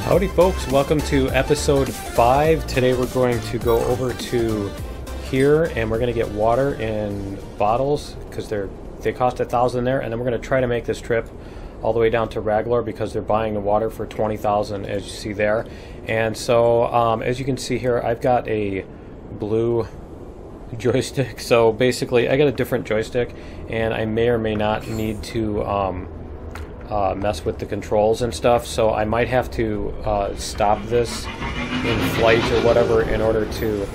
Howdy folks, welcome to episode 5. Today we're going to go over to here and we're going to get water in bottles because they cost 1,000 there, and then we're going to try to make this trip all the way down to Ragnor because they're buying the water for 20,000 as you see there. And so as you can see here, I've got a blue joystick, so basically I got a different joystick and I may or may not need to mess with the controls and stuff, so I might have to stop this in flight or whatever in order to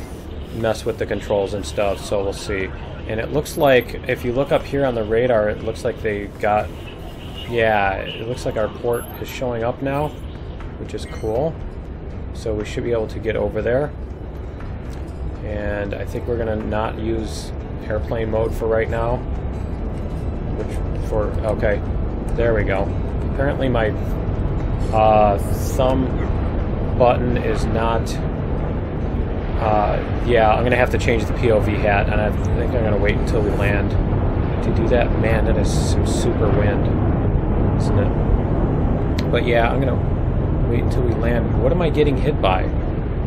mess with the controls and stuff, so we'll see. And it looks like, if you look up here on the radar, it looks like they got, yeah, it looks like our port is showing up now, which is cool. So we should be able to get over there. And I think we're going to not use airplane mode for right now. Okay. There we go. Apparently my thumb button is not... yeah, I'm going to have to change the POV hat, and I think I'm going to wait until we land to do that. Man, that is some super wind, isn't it? But yeah, I'm going to wait until we land. What am I getting hit by?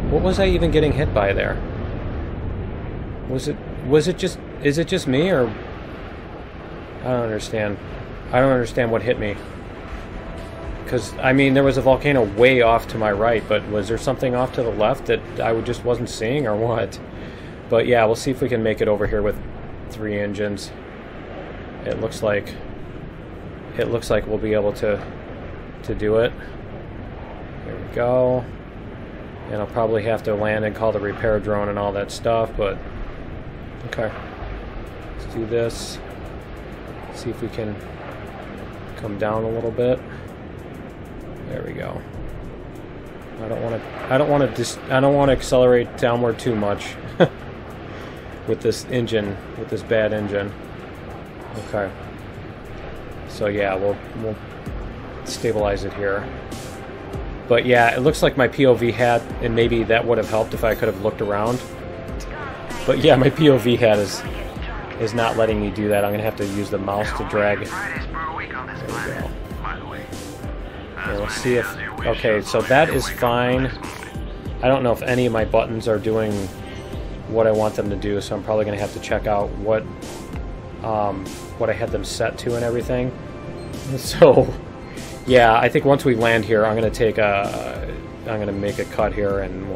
What was I even getting hit by there? Is it just me, or... I don't understand. I don't understand what hit me. Because, I mean, there was a volcano way off to my right, but was there something off to the left that I just wasn't seeing, or what? But yeah, we'll see if we can make it over here with 3 engines. It looks like we'll be able to do it. There we go. And I'll probably have to land and call the repair drone and all that stuff, but okay. Let's do this. See if we can come down a little bit. There we go. I don't want to accelerate downward too much with this engine, with this bad engine. Okay. So yeah, we'll stabilize it here. But yeah, it looks like my POV hat, and maybe that would have helped if I could have looked around. But yeah, my POV hat is not letting me do that. I'm gonna have to use the mouse to drag. There we go. Okay, let's see if... Okay, so that is fine. I don't know if any of my buttons are doing what I want them to do, so I'm probably gonna have to check out what I had them set to and everything. So, yeah, I think once we land here, I'm gonna make a cut here, and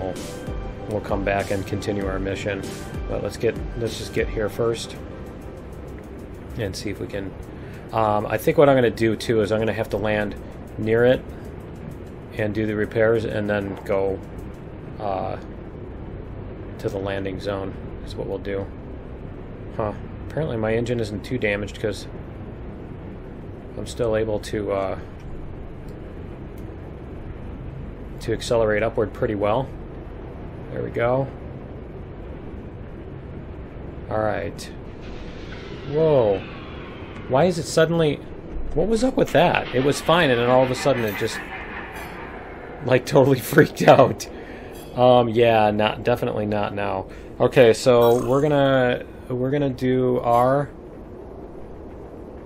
we'll come back and continue our mission. But let's just get here first and see if we can. I think what I'm going to do too is I'm going to have to land near it and do the repairs, and then go to the landing zone is what we'll do. Huh. Apparently my engine isn't too damaged because I'm still able to accelerate upward pretty well. There we go. Alright. Whoa. Why is it suddenly... What was up with that? It was fine, and then all of a sudden it just... like, totally freaked out. Yeah, definitely not now. Okay, so we're gonna do our...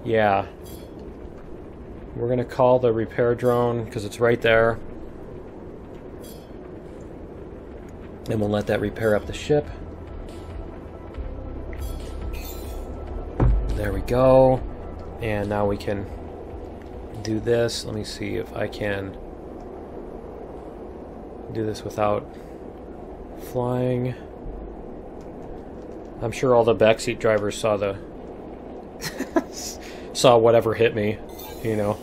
Yeah. We're gonna call the repair drone, because it's right there. And we'll let that repair up the ship. There we go. And now we can do this. Let me see if I can do this without flying. I'm sure all the backseat drivers saw saw whatever hit me, you know.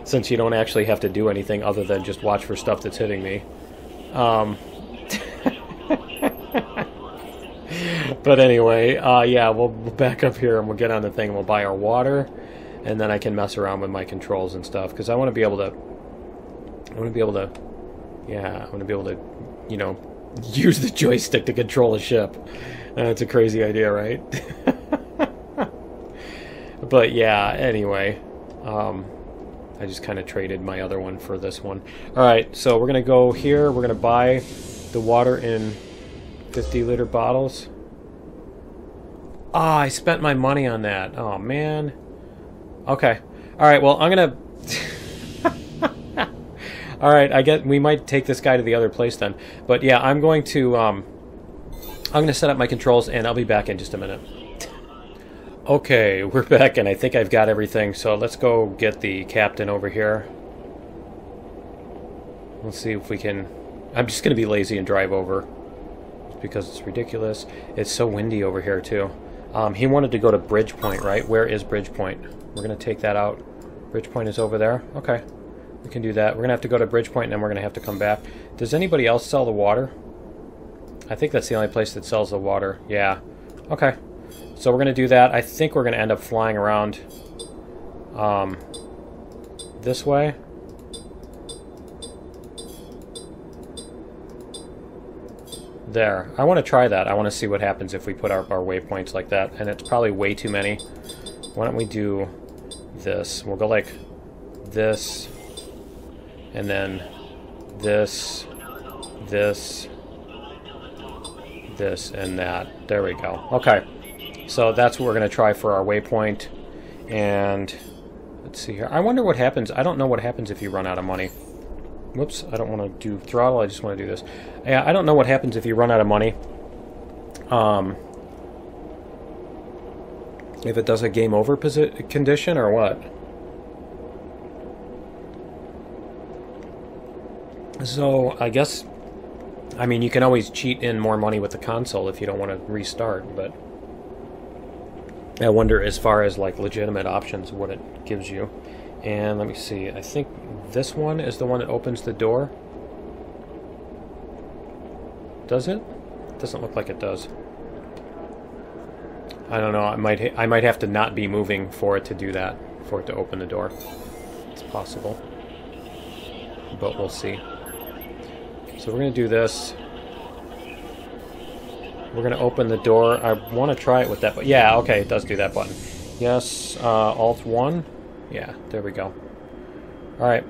Since you don't actually have to do anything other than just watch for stuff that's hitting me. But anyway, yeah, we'll back up here and we'll get on the thing and we'll buy our water, and then I can mess around with my controls and stuff, because I want to be able to, you know, use the joystick to control a ship. It's a crazy idea, right? But yeah, anyway, I just kind of traded my other one for this one. Alright, so we're going to go here. We're going to buy the water in 50-liter bottles. Ah, I spent my money on that. Oh, man. Okay. Alright, well, I'm going to... All right, I get we might take this guy to the other place then. But yeah, I'm going to set up my controls, and I'll be back in just a minute. Okay, we're back, and I think I've got everything. So let's go get the captain over here. Let's see if we can. I'm just going to be lazy and drive over, because it's ridiculous. It's so windy over here too. He wanted to go to Bridgepoint, right? Where is Bridgepoint? We're going to take that out. Bridgepoint is over there. Okay, we can do that. We're going to have to go to Bridgepoint, and then we're going to have to come back. Does anybody else sell the water? I think that's the only place that sells the water. Yeah. Okay. So we're going to do that. I think we're going to end up flying around this way. There. I want to try that. I want to see what happens if we put our waypoints like that. And it's probably way too many. Why don't we do this? We'll go like this, and then this, this, this, and that. There we go. Okay. So that's what we're going to try for our waypoint. And let's see here. I wonder what happens. I don't know what happens if you run out of money. Whoops, I don't want to do throttle, I just want to do this. Yeah, I don't know what happens if you run out of money. If it does a game over condition or what. So, I guess, I mean, you can always cheat in more money with the console if you don't want to restart, but I wonder as far as like legitimate options what it gives you. And let me see, I think this one is the one that opens the door. Does it? Doesn't look like it does. I don't know, I might have to not be moving for it to do that, for it to open the door. It's possible. But we'll see. So we're going to do this. We're going to open the door. I want to try it with that, but yeah, okay, it does do that button. Yes, Alt 1. Yeah, there we go. Alright,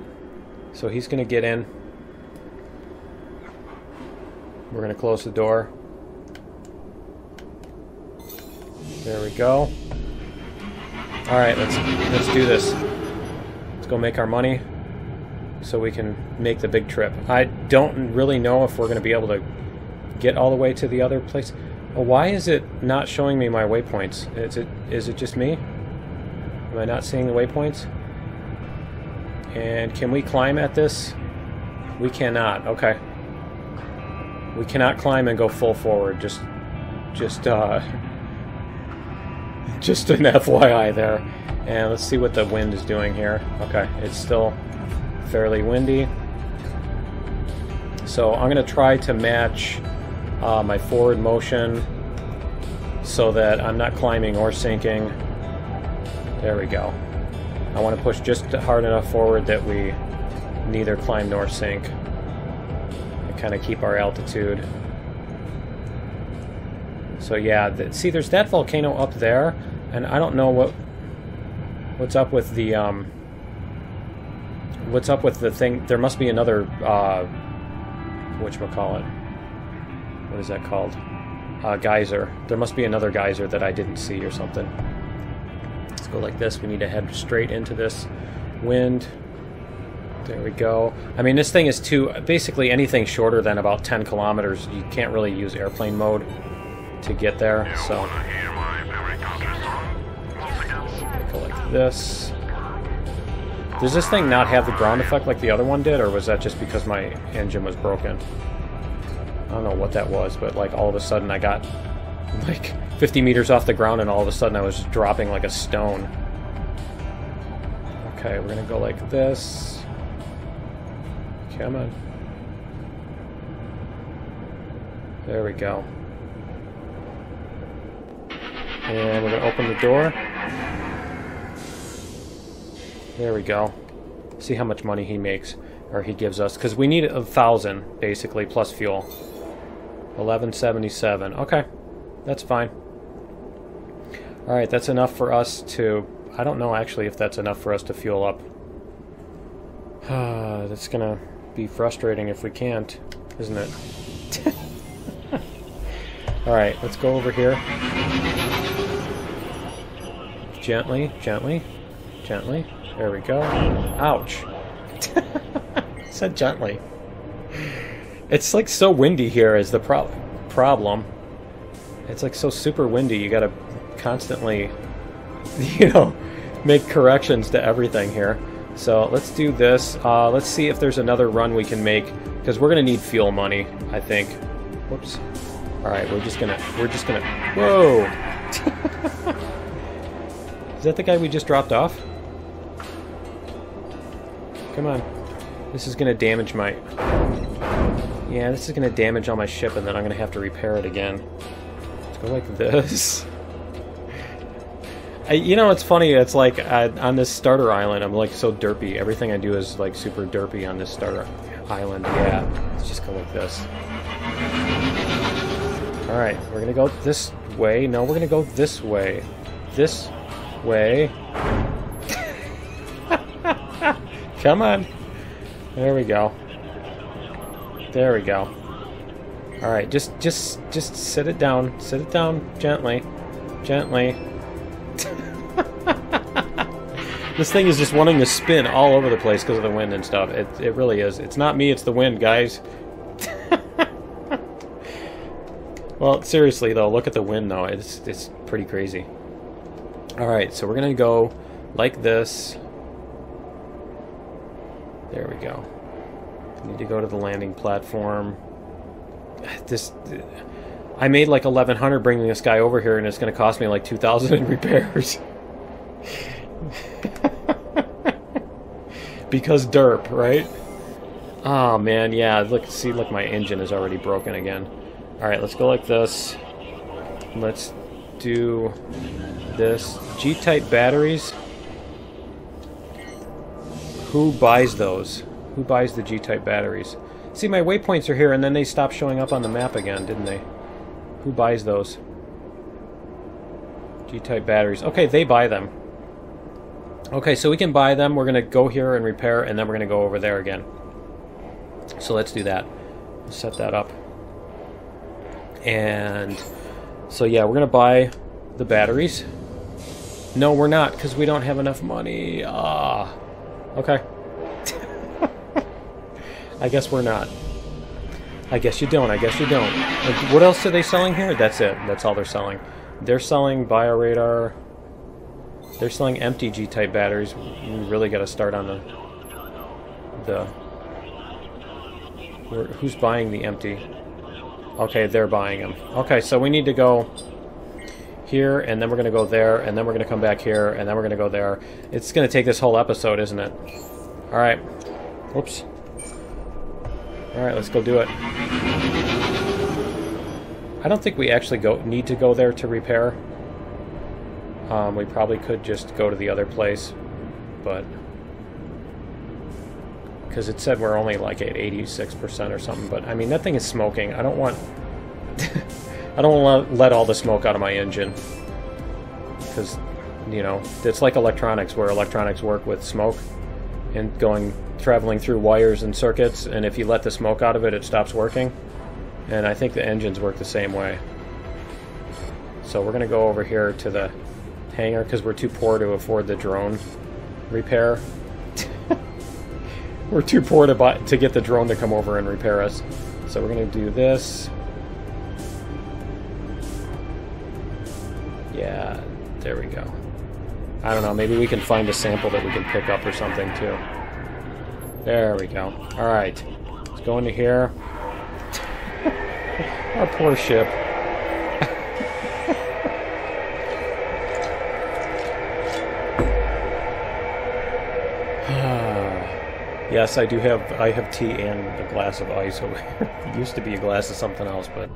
so he's going to get in. We're going to close the door. There we go. Alright, let's do this. Let's go make our money so we can make the big trip. I don't really know if we're going to be able to get all the way to the other place. Well, why is it not showing me my waypoints? Is it just me? Am I not seeing the waypoints? And can we climb at this? We cannot. Okay. We cannot climb and go full forward. Just an FYI there. And let's see what the wind is doing here. Okay, it's still fairly windy. So I'm going to try to match my forward motion so that I'm not climbing or sinking. There we go. I want to push just hard enough forward that we neither climb nor sink. And kind of keep our altitude. So yeah, see, there's that volcano up there, and I don't know what's up with the thing. There must be another whatchamacallit. What is that called? Geyser. There must be another geyser that I didn't see or something. Let's go like this. We need to head straight into this wind. There we go. I mean, this thing is basically anything shorter than about 10 kilometers. You can't really use airplane mode to get there, so go like this. Does this thing not have the ground effect like the other one did, or was that just because my engine was broken? I don't know what that was, but like all of a sudden I got like 50 meters off the ground and all of a sudden I was just dropping like a stone. Okay, we're gonna go like this. Come on. There we go. And we're going to open the door. There we go. See how much money he makes, or he gives us, because we need 1,000 basically plus fuel. 1177. Okay, that's fine. All right, that's enough for us to. I don't know actually if that's enough for us to fuel up. That's gonna be frustrating if we can't, isn't it? All right, let's go over here. Gently, gently, gently. There we go. Ouch. said gently. It's like so windy here is the problem. It's like so super windy. You gotta constantly, you know, make corrections to everything here. So let's do this. Let's see if there's another run we can make, because we're gonna need fuel money, I think. Whoops. All right, we're just gonna. Whoa! Is that the guy we just dropped off? Come on. This is gonna damage my. Yeah, this is gonna damage all my ship, and then I'm gonna have to repair it again. Let's go like this. You know, it's funny, it's like on this starter island, I'm like so derpy. Everything I do is like super derpy on this starter island. Yeah, let's just go like this. Alright, we're gonna go this way. No, we're gonna go this way. This way. Come on. There we go. There we go. Alright, just sit it down. Sit it down gently. Gently. This thing is just wanting to spin all over the place because of the wind and stuff. It really is. It's not me, it's the wind, guys. Well, seriously though, look at the wind though. It's pretty crazy. Alright, so we're gonna go like this. There we go. Need to go to the landing platform. I made like 1,100 bringing this guy over here, and it's going to cost me like 2,000 in repairs. Because derp, right? Oh man, yeah. Look, see, look, my engine is already broken again. All right, let's go like this. Let's do this. G-type batteries. Who buys those? Who buys the G-type batteries? See, my waypoints are here, and then they stopped showing up on the map again, didn't they? Who buys those? G-type batteries. Okay, they buy them. Okay, so we can buy them. We're going to go here and repair, and then we're going to go over there again. So let's do that. Set that up. And so, yeah, we're going to buy the batteries. No, we're not, because we don't have enough money. Okay. I guess we're not. I guess you don't. I guess you don't. What else are they selling here? That's it. That's all they're selling. They're selling bioradar. They're selling empty G-type batteries. We really got to start on who's buying the empty? Okay, they're buying them. Okay, so we need to go here, and then we're going to go there, and then we're going to come back here, and then we're going to go there. It's going to take this whole episode, isn't it? All right. Whoops. All right, let's go do it. I don't think we actually need to go there to repair. We probably could just go to the other place, but because it said we're only like at 86% or something. But I mean, that thing is smoking. I don't want I don't want to let all the smoke out of my engine, because you know it's like electronics, where electronics work with smoke and traveling through wires and circuits, and if you let the smoke out of it, it stops working. And I think the engines work the same way. So we're going to go over here to the hangar, because we're too poor to afford the drone repair. We're too poor to get the drone to come over and repair us. So we're going to do this. Yeah, there we go. I don't know, maybe we can find a sample that we can pick up or something too. There we go. Alright. Let's go into here. Our poor ship. Yes, I have tea and a glass of ice over here. It used to be a glass of something else, but...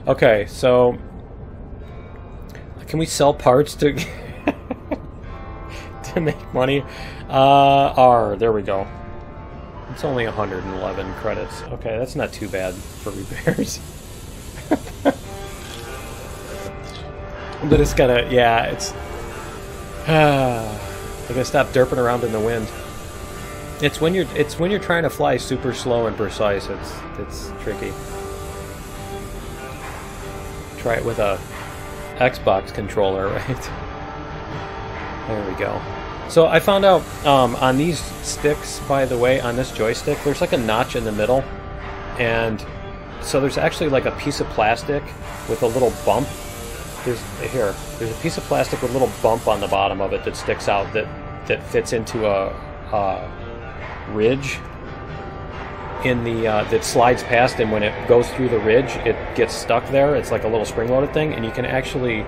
Okay, so... Can we sell parts to... to make money? There we go. It's only 111 credits. Okay, that's not too bad for repairs. But it's gotta... Yeah, it's... I'm gonna stop derping around in the wind. It's when you're trying to fly super slow and precise. It's tricky. Try it with a Xbox controller, right? There we go. So I found out on these sticks, by the way, on this joystick, there's like a notch in the middle, and so there's actually like a piece of plastic with a little bump. There's a piece of plastic with a little bump on the bottom of it that sticks out that fits into a ridge in the that slides past, and when it goes through the ridge, it gets stuck there. It's like a little spring-loaded thing, and you can actually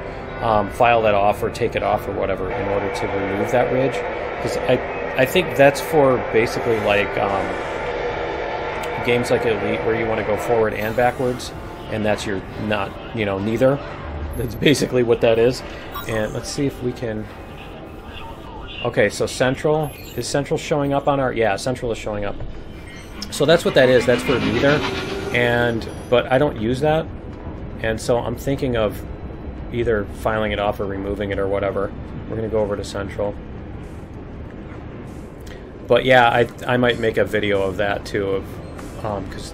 file that off or take it off or whatever in order to remove that ridge. Because I think that's for basically like games like Elite where you want to go forward and backwards, and that's your neither. That's basically what that is. And let's see if we can. Okay, so Central is Central showing up on our? Yeah, Central is showing up. So that's what that is. That's for neither. But I don't use that, and so I'm thinking of either filing it off or removing it or whatever. We're going to go over to Central. But yeah, I might make a video of that too, because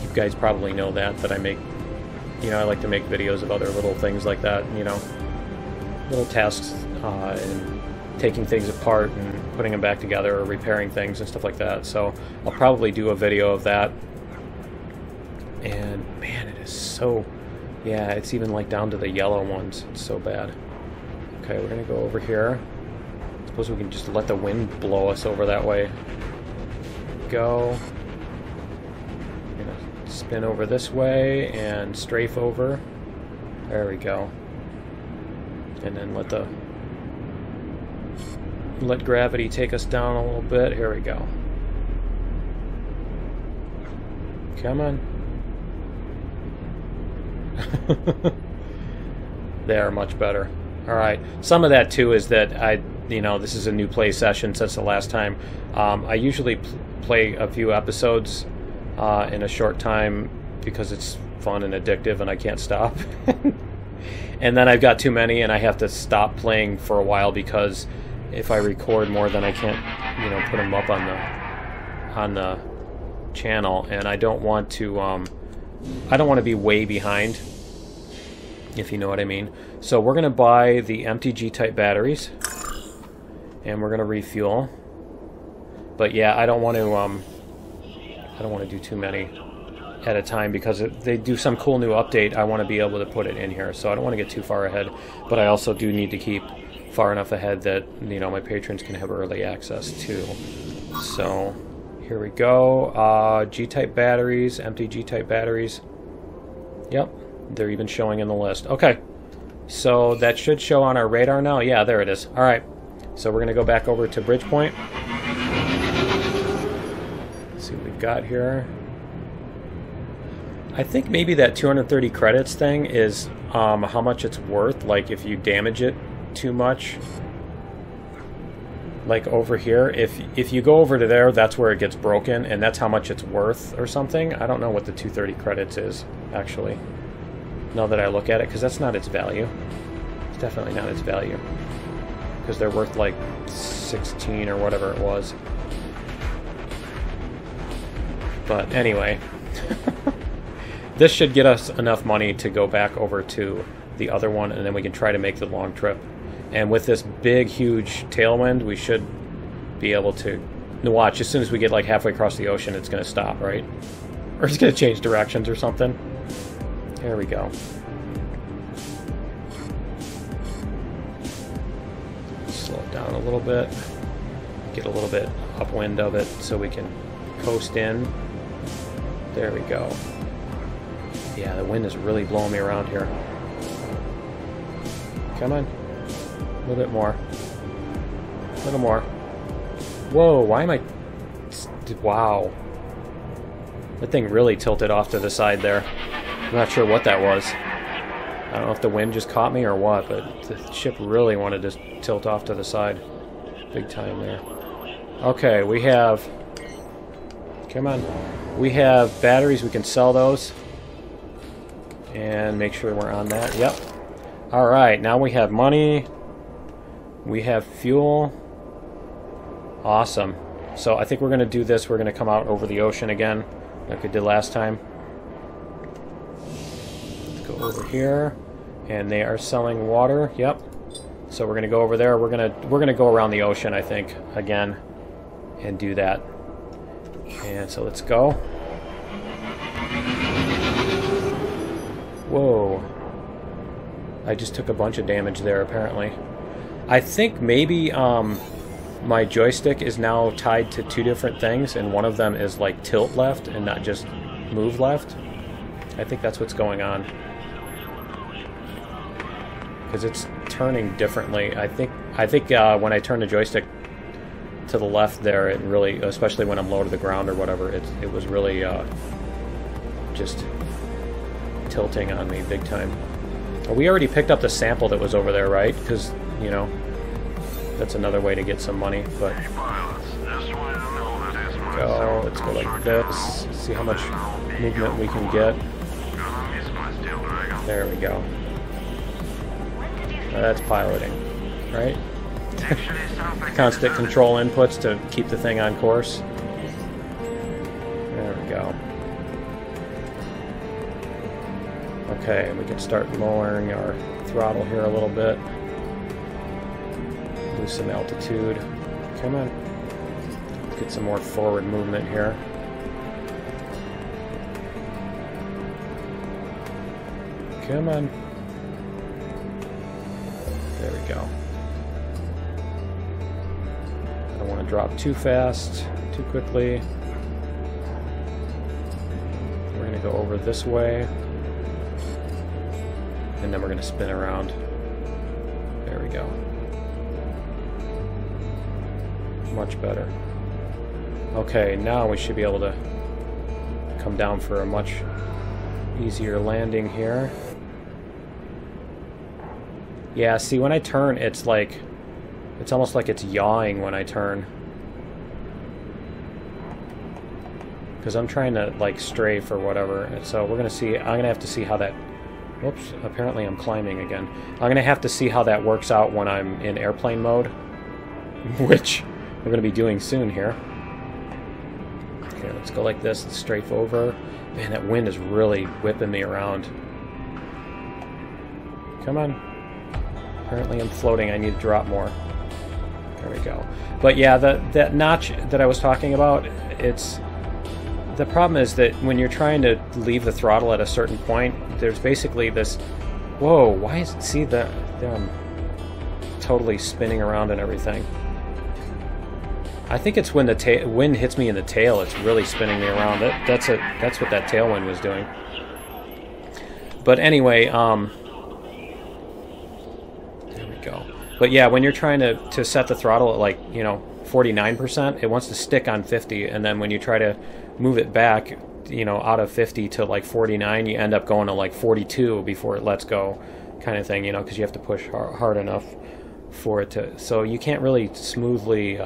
you guys probably know that I make, I like to make videos of other little things like that, little tasks and taking things apart and putting them back together or repairing things and stuff like that. So I'll probably do a video of that. And man, it is so... Yeah, it's even like down to the yellow ones. It's so bad. Okay, we're gonna go over here. Suppose we can just let the wind blow us over that way. Go. I'm gonna spin over this way and strafe over. There we go. And then let gravity take us down a little bit. Here we go. Come on. They are much better. Alright, some of that too is that this is a new play session since the last time. I usually play a few episodes in a short time because it's fun and addictive and I can't stop. And then I've got too many and I have to stop playing for a while because if I record more then I can't, put them up on the channel, and I don't want to be way behind, if you know what I mean. So we're going to buy the empty G-type batteries, and we're going to refuel. But yeah, I don't want to do too many at a time because if they do some cool new update, I want to be able to put it in here. So I don't want to get too far ahead, but I also do need to keep far enough ahead that my patrons can have early access too. So here we go. G-type batteries, empty G-type batteries. Yep, they're even showing in the list. Okay, so that should show on our radar now. Yeah, there it is. All right, so we're going to go back over to Bridgepoint. Let's see what we've got here. I think maybe that 230 credits thing is how much it's worth, like if you damage it too much. Like over here, if you go over to there, that's where it gets broken, and that's how much it's worth or something. I don't know what the 230 credits is, actually, now that I look at it, because that's not its value. It's definitely not its value, because they're worth like 16 or whatever it was. But anyway, this should get us enough money to go back over to the other one, and then we can try to make the long trip. And with this big, huge tailwind, we should be able to... Watch, as soon as we get like halfway across the ocean, it's going to stop, right? Or it's going to change directions or something. There we go. Slow it down a little bit. Get a little bit upwind of it so we can coast in. There we go. Yeah, the wind is really blowing me around here. Come on. A little bit more. A little more. Whoa, why am I... Wow. That thing really tilted off to the side there. I'm not sure what that was. I don't know if the wind just caught me or what, but the ship really wanted to tilt off to the side. Big time there. Okay, we have... Come on. We have batteries. We can sell those. And make sure we're on that. Yep. Alright, now we have money. We have fuel. Awesome. So I think we're going to do this. We're going to come out over the ocean again, like we did last time. Let's go over here. And they are selling water. Yep. So we're gonna go over there. We're gonna go around the ocean, I think, again, and do that. And so let's go. Whoa! I just took a bunch of damage there, apparently. I think maybe my joystick is now tied to two different things, and one of them is like tilt left and not just move left. I think that's what's going on. Because it's turning differently. I think when I turn the joystick to the left there, it really, especially when I'm low to the ground or whatever, it was really just tilting on me big time. We already picked up the sample that was over there, right? Because, you know, that's another way to get some money, but... Let's go like this, see how much movement we can get. There we go. That's piloting, right? Constant control inputs to keep the thing on course. There we go. Okay, we can start lowering our throttle here a little bit. Lose some altitude. Come on. Let's get some more forward movement here. Come on. There we go. I don't want to drop too fast, too quickly. We're going to go over this way. And then we're going to spin around. There we go. Much better. Okay, now we should be able to come down for a much easier landing here. Yeah, see, when I turn, it's like, it's almost like it's yawing when I turn. Because I'm trying to, like, strafe or whatever. And so we're going to see, I'm going to have to see how that, whoops, apparently I'm climbing again. I'm going to have to see how that works out when I'm in airplane mode. Which we're going to be doing soon here. Okay, let's go like this, let's strafe over. Man, that wind is really whipping me around. Come on. Apparently I'm floating, I need to drop more. There we go. But yeah, that notch that I was talking about, it's... The problem is that when you're trying to leave the throttle at a certain point, there's basically this... Whoa, why is it... See, there I'm totally spinning around and everything. I think it's when the wind hits me in the tail, it's really spinning me around. That's what that tailwind was doing. But anyway, go. But yeah, when you're trying to set the throttle at, like, you know, 49%, it wants to stick on 50, and then when you try to move it back, you know, out of 50 to like 49, you end up going to like 42 before it lets go, kind of thing, you know, because you have to push hard enough for it to... So you can't really smoothly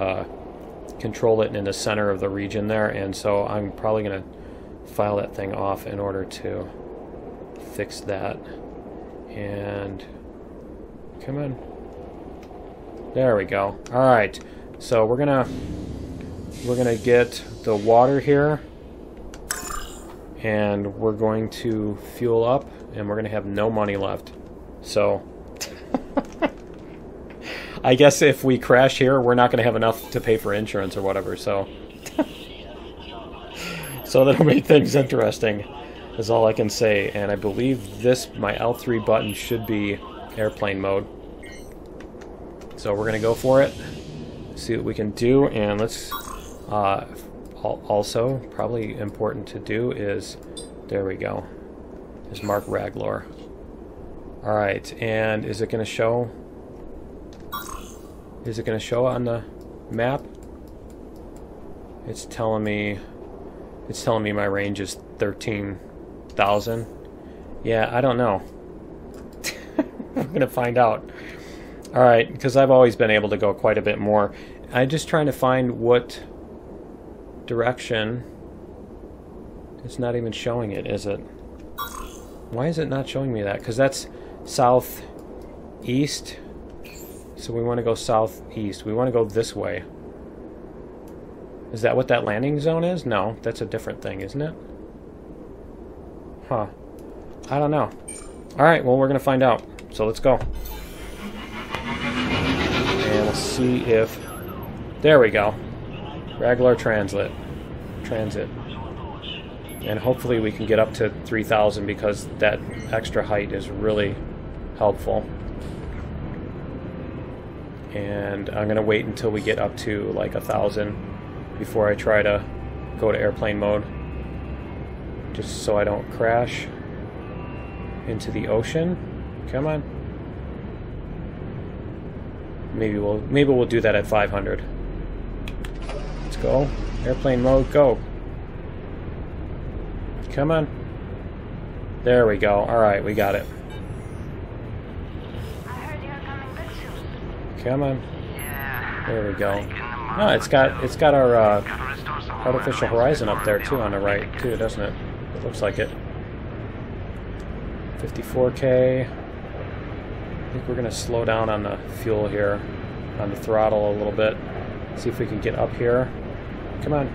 control it in the center of the region there, and so I'm probably going to file that thing off in order to fix that. And... Come on. There we go. Alright, so we're gonna get the water here, and we're going to fuel up, and we're gonna have no money left. So I guess if we crash here, we're not gonna have enough to pay for insurance or whatever, so so that'll make things interesting, is all I can say. And I believe this, my L3 button, should be airplane mode. So we're gonna go for it, see what we can do, and let's also, probably important to do is, there we go, is mark Ragnor. Alright, and is it gonna show? Is it gonna show on the map? It's telling me my range is 13,000. Yeah, I don't know. We're gonna find out. Alright, because I've always been able to go quite a bit more. I'm just trying to find what direction. It's not even showing it, is it? Why is it not showing me that? Because that's southeast. So we want to go southeast. We want to go this way. Is that what that landing zone is? No, that's a different thing, isn't it? Huh. I don't know. Alright, well, we're going to find out. So let's go. see if... There we go. Ragnor Transit. And hopefully we can get up to 3,000 because that extra height is really helpful. And I'm going to wait until we get up to like 1,000 before I try to go to airplane mode. Just so I don't crash into the ocean. Come on. Maybe we'll do that at 500. Let's go. Airplane mode, go. Come on. There we go. Alright, we got it. I heard you're coming back soon. Come on. Yeah. There we go. Oh, it's got our artificial horizon up there too on the right too, doesn't it? It looks like it. 54K. I think we're gonna slow down on the fuel here, on the throttle a little bit. See if we can get up here. Come on.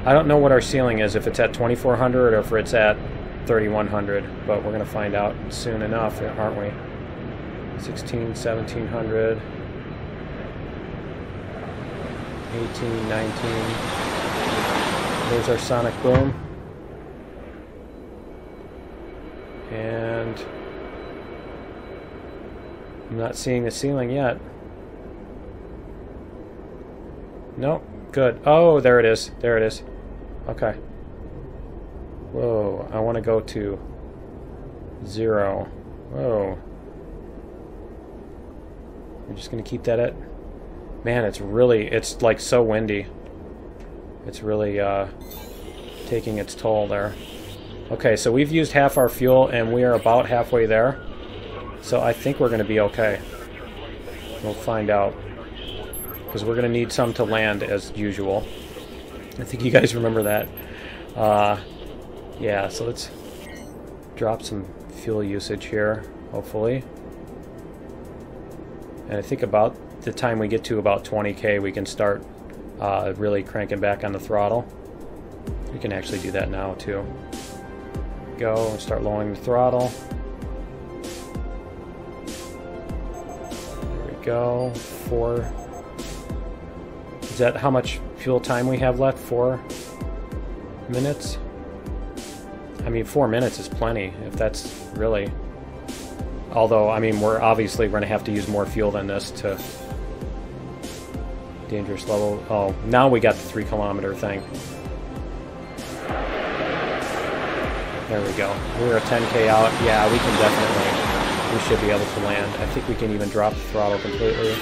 I don't know what our ceiling is, if it's at 2,400 or if it's at 3,100, but we're going to find out soon enough, aren't we? 16, 1,700, 18, 19. There's our sonic boom. And I'm not seeing the ceiling yet. Nope. Good. Oh, there it is. There it is. Okay. Whoa, I want to go to 0. Whoa. I'm just going to keep that at... Man, it's like so windy. It's really taking its toll there. Okay, so we've used half our fuel and we are about halfway there. So I think we're going to be okay. We'll find out. Because we're going to need some to land as usual. I think you guys remember that. Yeah, so let's drop some fuel usage here, hopefully. And I think about the time we get to about 20K, we can start really cranking back on the throttle. We can actually do that now, too. Go and start lowering the throttle. There we go. 4. Is that how much fuel time we have left? 4 minutes? I mean, 4 minutes is plenty, if that's really... Although, I mean, we're going to have to use more fuel than this to... Dangerous level. Oh, now we got the 3 kilometer thing. There we go. We're a 10K out. Yeah, we can definitely... We should be able to land. I think we can even drop the throttle completely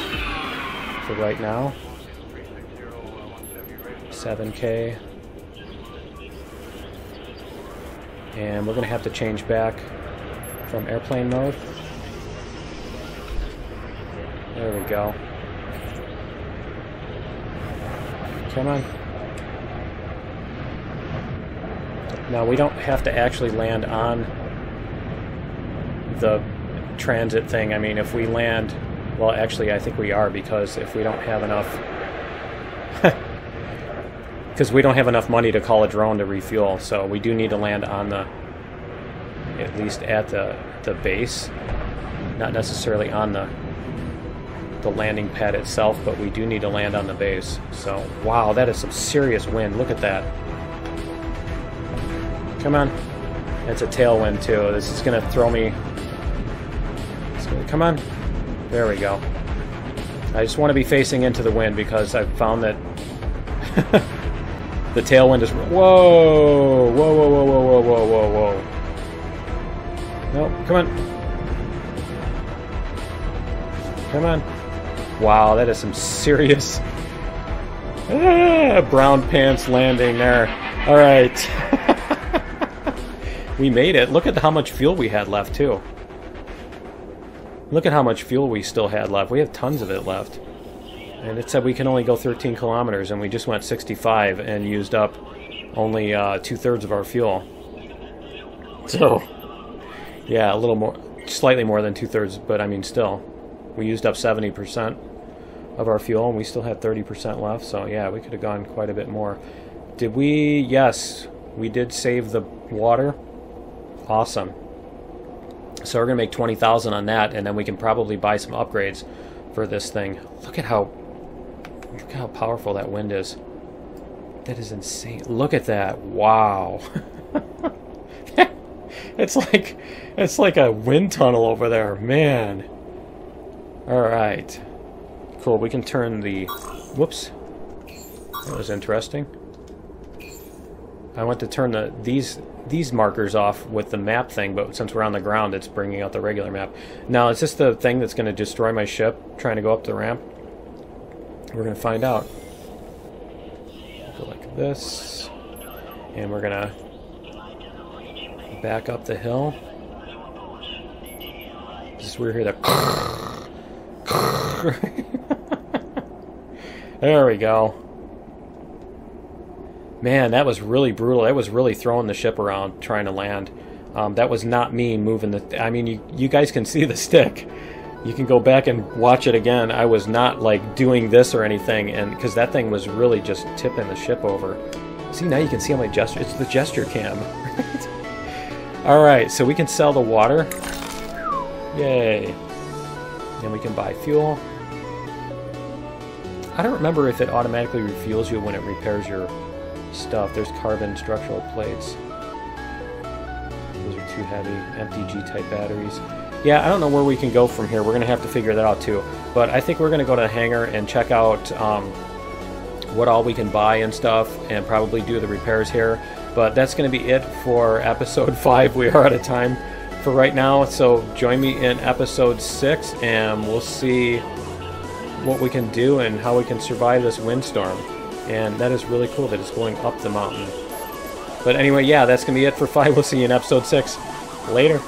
for right now. 7K. And we're going to have to change back from airplane mode. There we go. Come on. Now we don't have to actually land on the transit thing. I mean, if we land... Well, actually, I think we are, because if we don't have enough... Because we don't have enough money to call a drone to refuel, so we do need to land on the... At least at the base. Not necessarily on the landing pad itself, but we do need to land on the base. So, wow, that is some serious wind. Look at that. Come on. It's a tailwind, too. This is going to throw me... Come on. There we go. I just want to be facing into the wind because I've found that the tailwind is... Whoa! Whoa, whoa, whoa, whoa, whoa, whoa, whoa, whoa. No, come on. Come on. Wow, that is some serious... brown pants landing there. Alright. We made it. Look at how much fuel we had left, too. Look at how much fuel we still had left. We have tons of it left. And it said we can only go 13 kilometers, and we just went 65 and used up only 2/3 of our fuel. So, yeah, a little more, slightly more than 2/3, but I mean, still. We used up 70% of our fuel, and we still had 30% left, so yeah, we could have gone quite a bit more. Did we? Yes, we did save the water. Awesome. So we're going to make 20,000 on that, and then we can probably buy some upgrades for this thing. Look at how powerful that wind is. That is insane. Look at that. Wow. It's like a wind tunnel over there, man. All right. Cool. We can turn the... Whoops. That was interesting. I went to turn these markers off with the map thing, but since we're on the ground, it's bringing out the regular map. Now, is this the thing that's going to destroy my ship, trying to go up the ramp? We're going to find out. Go like this. And we're going to back up the hill. Just we're here to... There we go. Man, that was really brutal. That was really throwing the ship around trying to land. That was not me moving the... I mean, you guys can see the stick. You can go back and watch it again. I was not, like, doing this or anything, and because that thing was really just tipping the ship over. See, now you can see on my gesture. It's the gesture cam. Alright, so we can sell the water. Yay. And we can buy fuel. I don't remember if it automatically refuels you when it repairs your stuff. There's carbon structural plates. Those are too heavy. MTG type batteries. Yeah, I don't know where we can go from here. We're going to have to figure that out too. But I think we're going to go to the hangar and check out what all we can buy and stuff, and probably do the repairs here. But that's going to be it for episode 5. We are out of time for right now. So join me in episode 6, and we'll see what we can do and how we can survive this windstorm. And that is really cool that it's going up the mountain. But anyway, yeah, that's going to be it for 5. We'll see you in episode 6. Later.